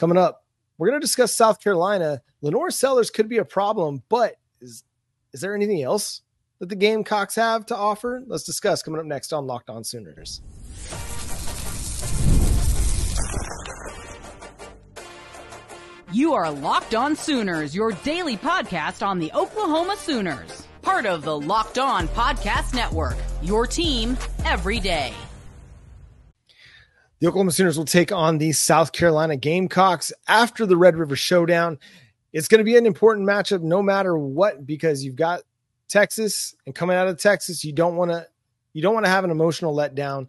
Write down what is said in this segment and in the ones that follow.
Coming up, we're going to discuss South Carolina. LeNorris Sanders could be a problem, but is there anything else that the Gamecocks have to offer? Let's discuss coming up next on Locked On Sooners. You are Locked On Sooners, your daily podcast on the Oklahoma Sooners. Part of the Locked On Podcast Network, your team every day. The Oklahoma Sooners will take on the South Carolina Gamecocks after the Red River Showdown. It's going to be an important matchup no matter what, because you've got Texas, and coming out of Texas, you don't want to have an emotional letdown.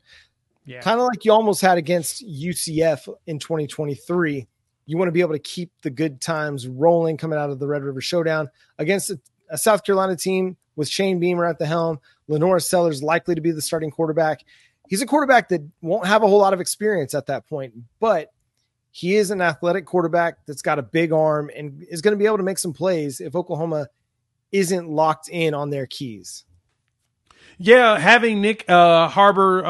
Yeah. Kind of like you almost had against UCF in 2023. You want to be able to keep the good times rolling coming out of the Red River Showdown against a South Carolina team with Shane Beamer at the helm. LeNorris Sanders likely to be the starting quarterback. He's a quarterback that won't have a whole lot of experience at that point, but he is an athletic quarterback that's got a big arm and is going to be able to make some plays if Oklahoma isn't locked in on their keys. Yeah, having Nykoles Harbor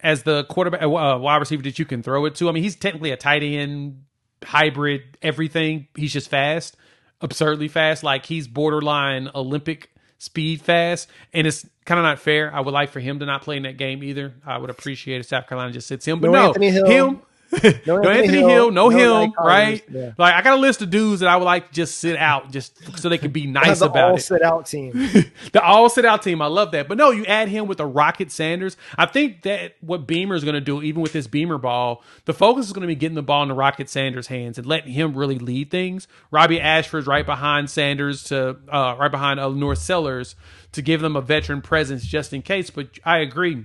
as the quarterback, wide receiver that you can throw it to. I mean, he's technically a tight end, hybrid, everything. He's just fast, absurdly fast. Like, he's borderline Olympic speed fast. And it's kind of not fair. I would like for him to not play in that game either. I would appreciate if South Carolina just sits him. But no, him. No Anthony Hill, no him, right? Yeah. Like, I got a list of dudes that I would like to just sit out just so they can be nice about it. The all-sit-out team. The all-sit-out team. I love that. But no, you add him with a Rocket Sanders. I think that what Beamer is going to do, even with this Beamer ball, the focus is going to be getting the ball in the Rocket Sanders' hands and letting him really lead things. Robbie Ashford's right behind Sanders right behind LeNorris Sanders to give them a veteran presence just in case. But I agree.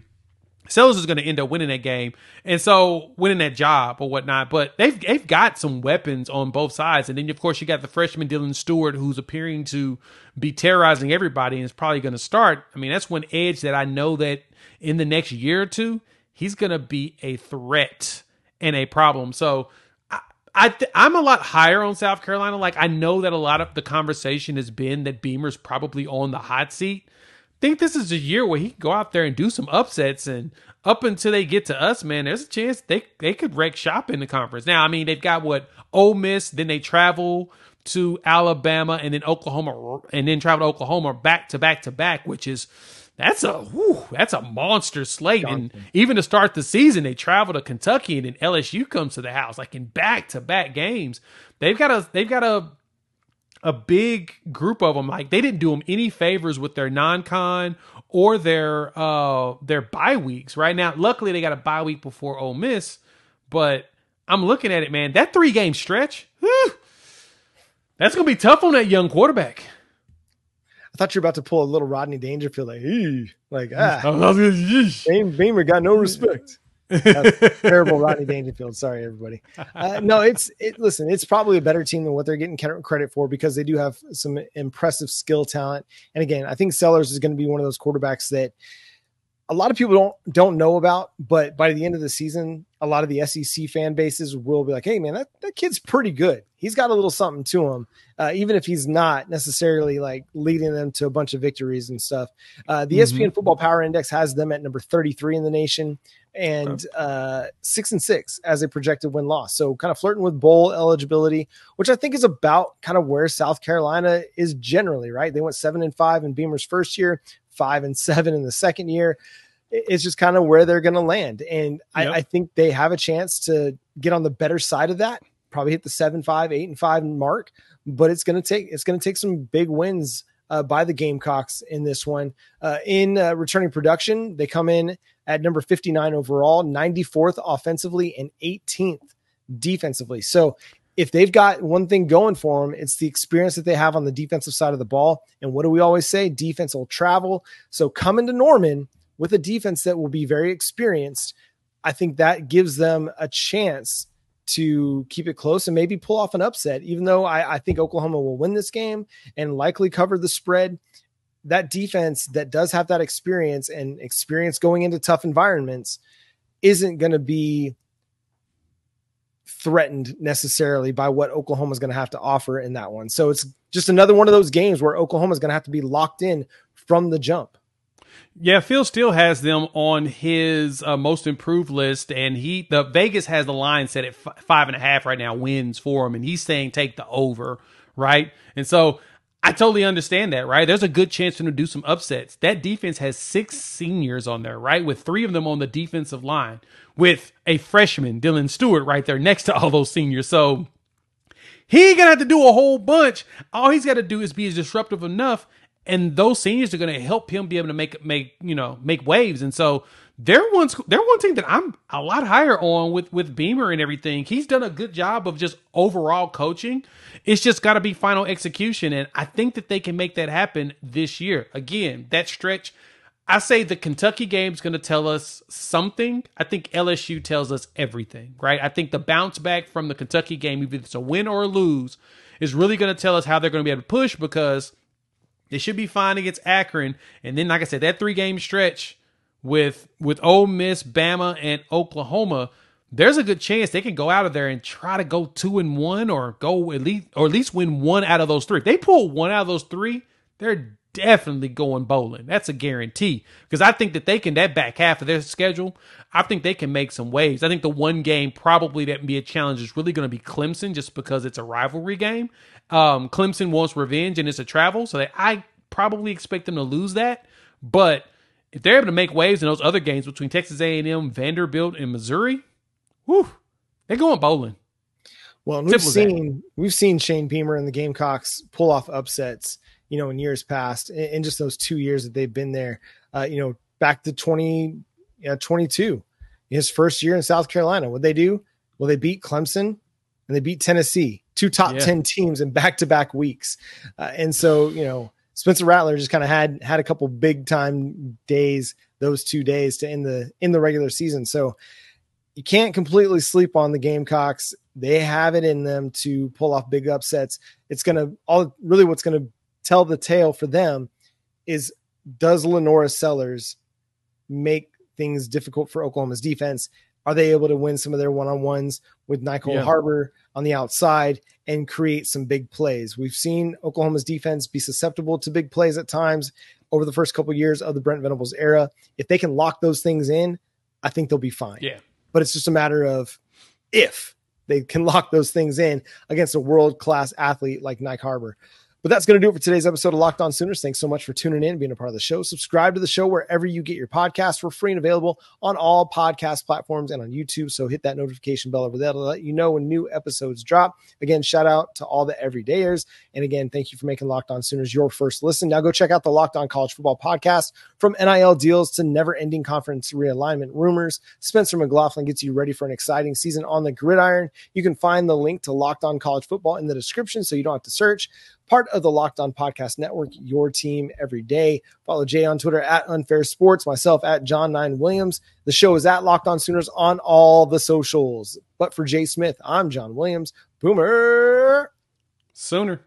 Sellers is going to end up winning that game, and so winning that job or whatnot. But they've got some weapons on both sides, and then of course you got the freshman Dylan Stewart, who's appearing to be terrorizing everybody, and is probably going to start. I mean, that's one edge that I know that in the next year or two he's going to be a threat and a problem. So I'm a lot higher on South Carolina. Like, I know that a lot of the conversation has been that Beamer's probably on the hot seat. Think this is a year where he can go out there and do some upsets, and up until they get to us, man, there's a chance they could wreck shop in the conference. Now, I mean, they've got Ole Miss, then they travel to Alabama, and then Oklahoma, and then travel to Oklahoma back to back to back, which is that's a monster slate. And even to start the season, they travel to Kentucky, and then LSU comes to the house, like in back to back games. They've got a big group of them. Like, they didn't do them any favors with their non-con or their bye weeks right now. Luckily, they got a bye week before Ole Miss, but I'm looking at it, man. That 3-game stretch, that's going to be tough on that young quarterback. I thought you were about to pull a little Rodney Dangerfield, Beamer got no respect. That's terrible Rodney Dangerfield. Sorry, everybody. Listen, it's probably a better team than what they're getting credit for, because they do have some impressive skill talent. And again, I think Sellers is going to be one of those quarterbacks that a lot of people don't know about, but by the end of the season, a lot of the SEC fan bases will be like, hey man, that kid's pretty good. He's got a little something to him. Even if he's not necessarily like leading them to a bunch of victories and stuff. The ESPN Football Power Index has them at number 33 in the nation, and 6-6 as a projected win-loss. So kind of flirting with bowl eligibility, which I think is about kind of where South Carolina is generally, right? They went 7-5 in Beamer's first year, 5-7 in the second year. It's just kind of where they're going to land. And I think they have a chance to get on the better side of that, probably hit the 7-5, 8-5 mark, but it's going to take some big wins by the Gamecocks in this one. In returning production, they come in at number 59 overall, 94th offensively, and 18th defensively. So if they've got one thing going for them, it's the experience that they have on the defensive side of the ball. And what do we always say? Defense will travel. So coming to Norman with a defense that will be very experienced, I think that gives them a chance to keep it close and maybe pull off an upset, even though I think Oklahoma will win this game and likely cover the spread. That defense that does have that experience and experience going into tough environments isn't going to be threatened necessarily by what Oklahoma is going to have to offer in that one. So it's just another one of those games where Oklahoma is going to have to be locked in from the jump. Yeah, Phil still has them on his most improved list, and the Vegas has the line set at 5.5 right now, wins for him, and he's saying take the over, right? And so I totally understand that, right? There's a good chance for him to do some upsets. That defense has 6 seniors on there, right? With 3 of them on the defensive line, with a freshman, Dylan Stewart, right there next to all those seniors. So he ain't gonna have to do a whole bunch. All he's got to do is be disruptive enough, and those seniors are going to help him be able to make waves. And so they're one team that I'm a lot higher on with Beamer and everything. He's done a good job of just overall coaching. It's just got to be final execution, and I think that they can make that happen this year. Again, that stretch, I say the Kentucky game is going to tell us something. I think LSU tells us everything, right? I think the bounce back from the Kentucky game, either it's a win or a lose, is really going to tell us how they're going to be able to push, because they should be fine against Akron. And then, like I said, that 3-game stretch with Ole Miss, Bama, and Oklahoma, there's a good chance they can go out of there and try to go 2-1 or go at least win 1 out of those 3. If they pull 1 out of those 3, they're definitely going bowling. That's a guarantee. Because I think that they can, that back half of their schedule, I think they can make some waves. I think the one game probably that would be a challenge is really going to be Clemson, just because it's a rivalry game. Clemson wants revenge and it's a travel, so I probably expect them to lose that. But if they're able to make waves in those other games between Texas A&M, Vanderbilt, and Missouri, whew, they're going bowling. Well, and we've seen Shane Beamer and the Gamecocks pull off upsets, in years past, in just those 2 years that they've been there. Back to 2022, his first year in South Carolina. What'd they do? Well, they beat Clemson and they beat Tennessee, 2 top 10 teams in back-to-back weeks. And so, Spencer Rattler just kind of had a couple big time days, those 2 days to end the regular season. So you can't completely sleep on the Gamecocks. They have it in them to pull off big upsets. What's going to tell the tale for them is, does LeNorris Sanders make things difficult for Oklahoma's defense? Are they able to win some of their one-on-ones with Nykoles Harbor on the outside and create some big plays? We've seen Oklahoma's defense be susceptible to big plays at times over the first couple of years of the Brent Venables era. If they can lock those things in, I think they'll be fine. Yeah. But it's just a matter of if they can lock those things in against a world-class athlete like Nykoles Harbor. But that's going to do it for today's episode of Locked On Sooners. Thanks so much for tuning in and being a part of the show. Subscribe to the show wherever you get your podcasts. We're free and available on all podcast platforms and on YouTube. So hit that notification bell over there to let you know when new episodes drop. Again, shout out to all the everydayers. And again, thank you for making Locked On Sooners your first listen. Now go check out the Locked On College Football podcast. From NIL deals to never-ending conference realignment rumors, Spencer McLaughlin gets you ready for an exciting season on the gridiron. You can find the link to Locked On College Football in the description so you don't have to search. Part of the Locked On Podcast Network, your team every day. Follow Jay on Twitter at Unfair Sports, myself at John9Williams. The show is at Locked On Sooners on all the socials. But for Jay Smith, I'm John Williams. Boomer. Sooner.